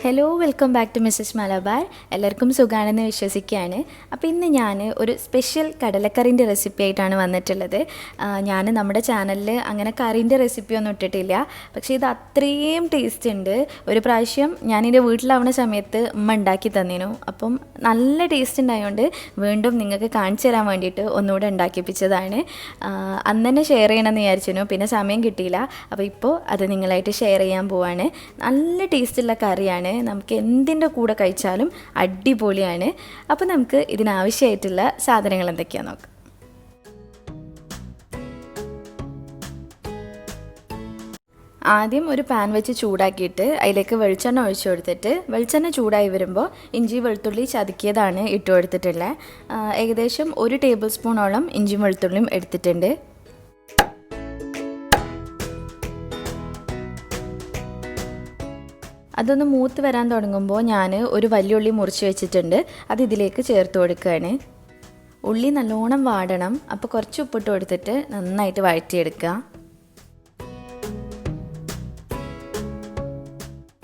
Hello welcome back to Mrs Malabar. എല്ലാവർക്കും സുഖാണെന്ന് വിശ്വസിക്കുകയാണ്. അപ്പോൾ ഇന്ന് ഞാൻ ഒരു സ്പെഷ്യൽ കടലക്കറിൻ്റെ റെസിപ്പി ആയിട്ടാണ് വന്നിട്ടുള്ളത്. ഞാൻ നമ്മുടെ ചാനലിൽ അങ്ങനെ കറിൻ്റെ റെസിപ്പിയൊന്നും ഇട്ടിട്ടില്ല, പക്ഷേ ഇത് അത്രയും ടേസ്റ്റ് ഉണ്ട്. ഒരു പ്രാവശ്യം ഞാനെൻ്റെ വീട്ടിലാവുന്ന സമയത്ത് ഉമ്മ ഉണ്ടാക്കി തന്നിരുന്നു. അപ്പം നല്ല ടേസ്റ്റ് ഉണ്ടായതുകൊണ്ട് വീണ്ടും നിങ്ങൾക്ക് കാണിച്ചു തരാൻ വേണ്ടിയിട്ട് ഒന്നുകൂടെ ഉണ്ടാക്കിപ്പിച്ചതാണ്. അന്ന് തന്നെ ഷെയർ ചെയ്യണമെന്ന് വിചാരിച്ചിരുന്നു, പിന്നെ സമയം കിട്ടിയില്ല. അപ്പോൾ ഇപ്പോൾ അത് നിങ്ങളായിട്ട് ഷെയർ ചെയ്യാൻ പോവാണ്. നല്ല ടേസ്റ്റുള്ള കറിയാണ്, നമുക്ക് എന്തിൻ്റെ കൂടെ കഴിച്ചാലും അടിപൊളിയാണ്. അപ്പോൾ നമുക്ക് ഇതിനാവശ്യമായിട്ടുള്ള സാധനങ്ങൾ എന്തൊക്കെയാണെന്ന് നോക്കാം. ആദ്യം ഒരു പാൻ വെച്ച് ചൂടാക്കിയിട്ട് അതിലേക്ക് വെളിച്ചെണ്ണ ഒഴിച്ചു കൊടുത്തിട്ട് വെളിച്ചെണ്ണ ചൂടായി വരുമ്പോൾ ഇഞ്ചി വെളുത്തുള്ളി ചതുക്കിയതാണ് ഇട്ട് കൊടുത്തിട്ടുള്ളത്. ഏകദേശം 1 ടേബിൾ സ്പൂണോളം ഇഞ്ചിയും വെളുത്തുള്ളിയും എടുത്തിട്ടുണ്ട്. അതൊന്ന് മൂത്ത് വരാൻ തുടങ്ങുമ്പോൾ ഞാൻ ഒരു വലിയ ഉള്ളി മുറിച്ച് വെച്ചിട്ടുണ്ട്, അത് ഇതിലേക്ക് ചേർത്ത് കൊടുക്കുകയാണ്. ഉള്ളി നല്ലോണം വാടണം, അപ്പോൾ കുറച്ച് ഉപ്പിട്ട് കൊടുത്തിട്ട് നന്നായിട്ട് വഴറ്റിയെടുക്കുക.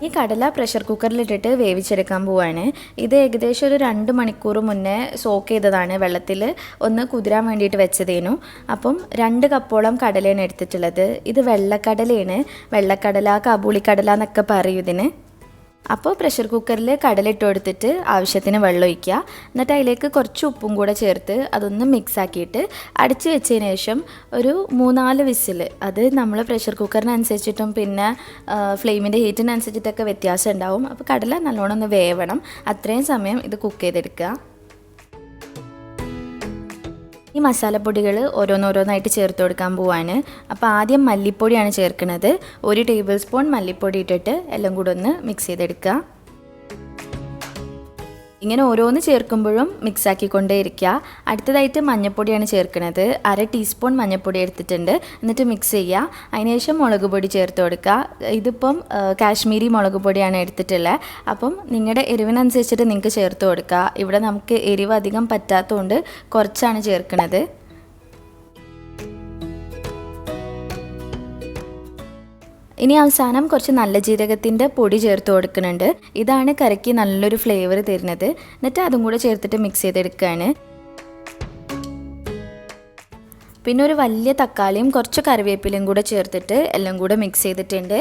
ഈ കടല പ്രഷർ കുക്കറിലിട്ടിട്ട് വേവിച്ചെടുക്കാൻ പോവാണ്. ഇത് ഏകദേശം ഒരു 2 മണിക്കൂർ മുന്നേ സോക്ക് ചെയ്തതാണ്, വെള്ളത്തിൽ ഒന്ന് കുതിരാൻ വേണ്ടിയിട്ട് വെച്ചതേനു. അപ്പം 2 കപ്പോളം കടലയാണ് എടുത്തിട്ടുള്ളത്. ഇത് വെള്ളക്കടലയാണ്, വെള്ളക്കടല കാബൂളിക്കടല എന്നൊക്കെ പറയും ഇതിന്. അപ്പോൾ പ്രഷർ കുക്കറിൽ കടലിട്ട് കൊടുത്തിട്ട് ആവശ്യത്തിന് വെള്ളം ഒഴിക്കുക. എന്നിട്ട് അതിലേക്ക് കുറച്ച് ഉപ്പും കൂടെ ചേർത്ത് അതൊന്ന് മിക്സ് ആക്കിയിട്ട് അടച്ച് വെച്ചതിന് ശേഷം ഒരു 3-4 വിസിൽ, അത് നമ്മൾ പ്രഷർ കുക്കറിനനുസരിച്ചിട്ടും പിന്നെ ഫ്ലെയിമിൻ്റെ ഹീറ്റിനനുസരിച്ചിട്ടൊക്കെ വ്യത്യാസം ഉണ്ടാവും. അപ്പോൾ കടല നല്ലോണം ഒന്ന് വേവണം, അത്രയും സമയം ഇത് കുക്ക് ചെയ്തെടുക്കുക. ഈ മസാലപ്പൊടികൾ ഓരോന്നോരോന്നായിട്ട് ചേർത്ത് കൊടുക്കാൻ പോവാണ്. അപ്പോൾ ആദ്യം മല്ലിപ്പൊടിയാണ് ചേർക്കുന്നത്. 1 ടേബിൾ സ്പൂൺ മല്ലിപ്പൊടി ഇട്ടിട്ട് എല്ലാം കൂടെ ഒന്ന് മിക്സ് ചെയ്തെടുക്കുക. ഇങ്ങനെ ഓരോന്ന് ചേർക്കുമ്പോഴും മിക്സ് ആക്കിക്കൊണ്ടേ ഇരിക്കുക. അടുത്തതായിട്ട് മഞ്ഞൾപ്പൊടിയാണ് ചേർക്കുന്നത്. 1/2 ടീസ്പൂൺ മഞ്ഞൾപ്പൊടി എടുത്തിട്ടുണ്ട്. എന്നിട്ട് മിക്സ് ചെയ്യുക. അതിനുശേഷം മുളക് പൊടി ചേർത്ത് കൊടുക്കുക. ഇതിപ്പം കാശ്മീരി മുളക് പൊടിയാണ് എടുത്തിട്ടുള്ളത്. അപ്പം നിങ്ങളുടെ എരിവിനനുസരിച്ചിട്ട് നിങ്ങൾക്ക് ചേർത്ത് കൊടുക്കുക. ഇവിടെ നമുക്ക് എരിവ് അധികം പറ്റാത്തതുകൊണ്ട് കുറച്ചാണ് ചേർക്കുന്നത്. ഇനി അവസാനം കുറച്ച് നല്ല ജീരകത്തിൻ്റെ പൊടി ചേർത്ത് കൊടുക്കുന്നുണ്ട്. ഇതാണ് കറിക്ക് നല്ലൊരു ഫ്ലേവർ തരുന്നത്. എന്നിട്ട് അതും കൂടെ ചേർത്തിട്ട് മിക്സ് ചെയ്തെടുക്കുകയാണ്. പിന്നെ ഒരു വലിയ തക്കാളിയും കുറച്ച് കറിവേപ്പിലയും കൂടെ ചേർത്തിട്ട് എല്ലാം കൂടെ മിക്സ് ചെയ്തിട്ടുണ്ട്.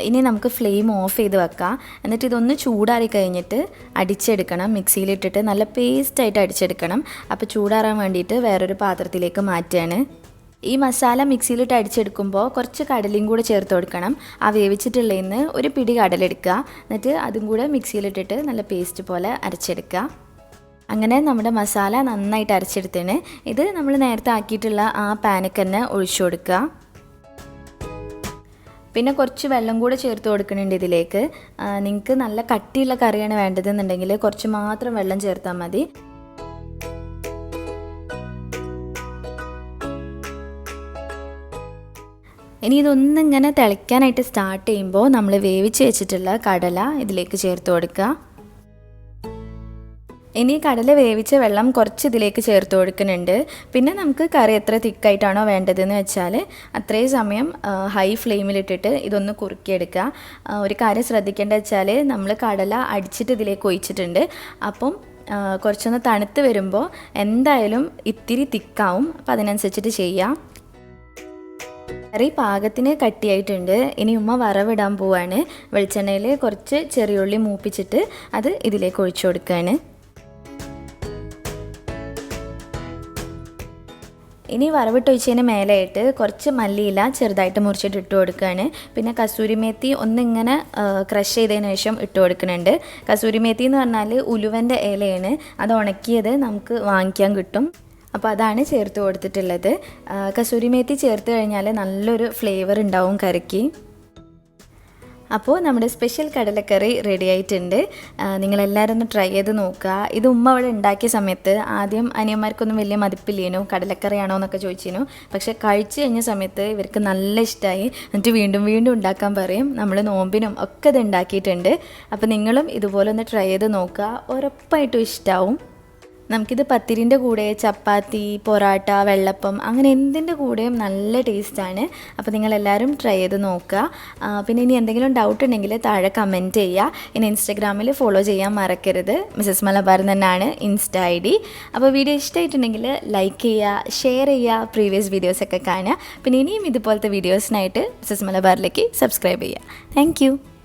ഇനി നമുക്ക് ഫ്ലെയിം ഓഫ് ചെയ്ത് വെക്കാം. എന്നിട്ട് ഇതൊന്ന് ചൂടാറി കഴിഞ്ഞിട്ട് അടിച്ചെടുക്കണം. മിക്സിയിലിട്ടിട്ട് നല്ല പേസ്റ്റായിട്ട് അടിച്ചെടുക്കണം. അപ്പോൾ ചൂടാറാൻ വേണ്ടിയിട്ട് വേറൊരു പാത്രത്തിലേക്ക് മാറ്റുകയാണ്. ഈ മസാല മിക്സിയിലിട്ട് അടിച്ചെടുക്കുമ്പോൾ കുറച്ച് കടലയും കൂടെ ചേർത്ത് കൊടുക്കണം. ആ വേവിച്ചിട്ടുള്ളതിന് ഒരു പിടി കടലെടുക്കുക. എന്നിട്ട് അതും കൂടെ മിക്സിയിലിട്ടിട്ട് നല്ല പേസ്റ്റ് പോലെ അരച്ചെടുക്കുക. അങ്ങനെ നമ്മുടെ മസാല നന്നായിട്ട് അരച്ചെടുത്തതിന് ഇത് നമ്മൾ നേരത്തെ ആക്കിയിട്ടുള്ള ആ പാനിക്ക് തന്നെ ഒഴിച്ചു കൊടുക്കുക. പിന്നെ കുറച്ച് വെള്ളം കൂടെ ചേർത്ത് കൊടുക്കുന്നുണ്ട് ഇതിലേക്ക്. നിങ്ങൾക്ക് നല്ല കട്ടിയുള്ള കറിയാണ് വേണ്ടതെന്നുണ്ടെങ്കിൽ കുറച്ച് മാത്രം വെള്ളം ചേർത്താൽ മതി. ഇനി ഇതൊന്നിങ്ങനെ തിളയ്ക്കാനായിട്ട് സ്റ്റാർട്ട് ചെയ്യുമ്പോൾ നമ്മൾ വേവിച്ച് വെച്ചിട്ടുള്ള കടല ഇതിലേക്ക് ചേർത്ത് കൊടുക്കുക. ഇനി കടല വേവിച്ച വെള്ളം കുറച്ച് ഇതിലേക്ക് ചേർത്ത് കൊടുക്കുന്നുണ്ട്. പിന്നെ നമുക്ക് കറി എത്ര തിക്കായിട്ടാണോ വേണ്ടതെന്ന് വെച്ചാൽ അത്രയും സമയം ഹൈ ഫ്ലെയിമിലിട്ടിട്ട് ഇതൊന്ന് കുറുക്കിയെടുക്കുക. ഒരു കാര്യം ശ്രദ്ധിക്കേണ്ടത് വെച്ചാൽ നമ്മൾ കടല അടിച്ചിട്ട് ഇതിലേക്ക് ഒഴിച്ചിട്ടുണ്ട്. അപ്പം കുറച്ചൊന്ന് തണുത്ത് വരുമ്പോൾ എന്തായാലും ഇത്തിരി തിക്കാവും. അപ്പം അതിനനുസരിച്ചിട്ട് ചെയ്യാം. കറി പാകത്തിന് കട്ടിയായിട്ടുണ്ട്. ഇനി ഉമ്മ വറവിടാൻ പോവാണ്. വെളിച്ചെണ്ണയിൽ കുറച്ച് ചെറിയുള്ളി മൂപ്പിച്ചിട്ട് അത് ഇതിലേക്ക് ഒഴിച്ചു കൊടുക്കുകയാണ്. ഇനി വറവിട്ടൊഴിച്ചതിന് മേലായിട്ട് കുറച്ച് മല്ലിയില ചെറുതായിട്ട് മുറിച്ചിട്ട് ഇട്ട് കൊടുക്കുകയാണ്. പിന്നെ കസൂരി മേത്തി ഒന്നിങ്ങനെ ക്രഷ് ചെയ്തതിന് ശേഷം ഇട്ട് കൊടുക്കുന്നുണ്ട്. കസൂരി മേത്തി എന്ന് പറഞ്ഞാൽ ഉലുവൻ്റെ ഇലയാണ്. അത് ഉണക്കിയത് നമുക്ക് വാങ്ങിക്കാൻ കിട്ടും. അപ്പോൾ അതാണ് ചേർത്ത് കൊടുത്തിട്ടുള്ളത്. കസൂരി മേത്തി ചേർത്ത് കഴിഞ്ഞാൽ നല്ലൊരു ഫ്ലേവർ ഉണ്ടാവും കറിക്ക്. അപ്പോൾ നമ്മുടെ സ്പെഷ്യൽ കടലക്കറി റെഡി ആയിട്ടുണ്ട്. നിങ്ങളെല്ലാവരും ഒന്ന് ട്രൈ ചെയ്ത് നോക്കുക. ഇത് ഉമ്മ അവിടെ ഉണ്ടാക്കിയ സമയത്ത് ആദ്യം അനിയന്മാർക്കൊന്നും വലിയ മതിപ്പില്ലേനു, കടലക്കറിയാണോ എന്നൊക്കെ ചോദിച്ചിരുന്നു. പക്ഷേ കഴിച്ച് കഴിഞ്ഞ സമയത്ത് ഇവർക്ക് നല്ല ഇഷ്ടമായി. എന്നിട്ട് വീണ്ടും വീണ്ടും ഉണ്ടാക്കാൻ പറയും. നമ്മൾ നോമ്പിനും ഒക്കെ ഇത് ഉണ്ടാക്കിയിട്ടുണ്ട്. അപ്പോൾ നിങ്ങളും ഇതുപോലെ ഒന്ന് ട്രൈ ചെയ്ത് നോക്കുക, ഉറപ്പായിട്ടും ഇഷ്ടമാവും. നമുക്കിത് പത്തിരിൻ്റെ കൂടെ ചപ്പാത്തി, പൊറാട്ട, വെള്ളപ്പം അങ്ങനെ എന്തിൻ്റെ കൂടെയും നല്ല ടേസ്റ്റാണ്. അപ്പോൾ നിങ്ങളെല്ലാവരും ട്രൈ ചെയ്ത് നോക്കുക. പിന്നെ ഇനി എന്തെങ്കിലും ഡൗട്ട് ഉണ്ടെങ്കിൽ താഴെ കമൻറ്റ് ചെയ്യുക. ഇനി ഇൻസ്റ്റഗ്രാമിൽ ഫോളോ ചെയ്യാൻ മറക്കരുത്. മിസ്സസ് മലബാർ എന്നാണ് ഇൻസ്റ്റ ID. അപ്പോൾ വീഡിയോ ഇഷ്ടമായിട്ടുണ്ടെങ്കിൽ ലൈക്ക് ചെയ്യുക, ഷെയർ ചെയ്യുക, പ്രീവിയസ് വീഡിയോസൊക്കെ കാണുക. പിന്നെ ഇനിയും ഇതുപോലത്തെ വീഡിയോസിനായിട്ട് മിസ്സസ് മലബാറിലേക്ക് സബ്സ്ക്രൈബ് ചെയ്യുക. താങ്ക്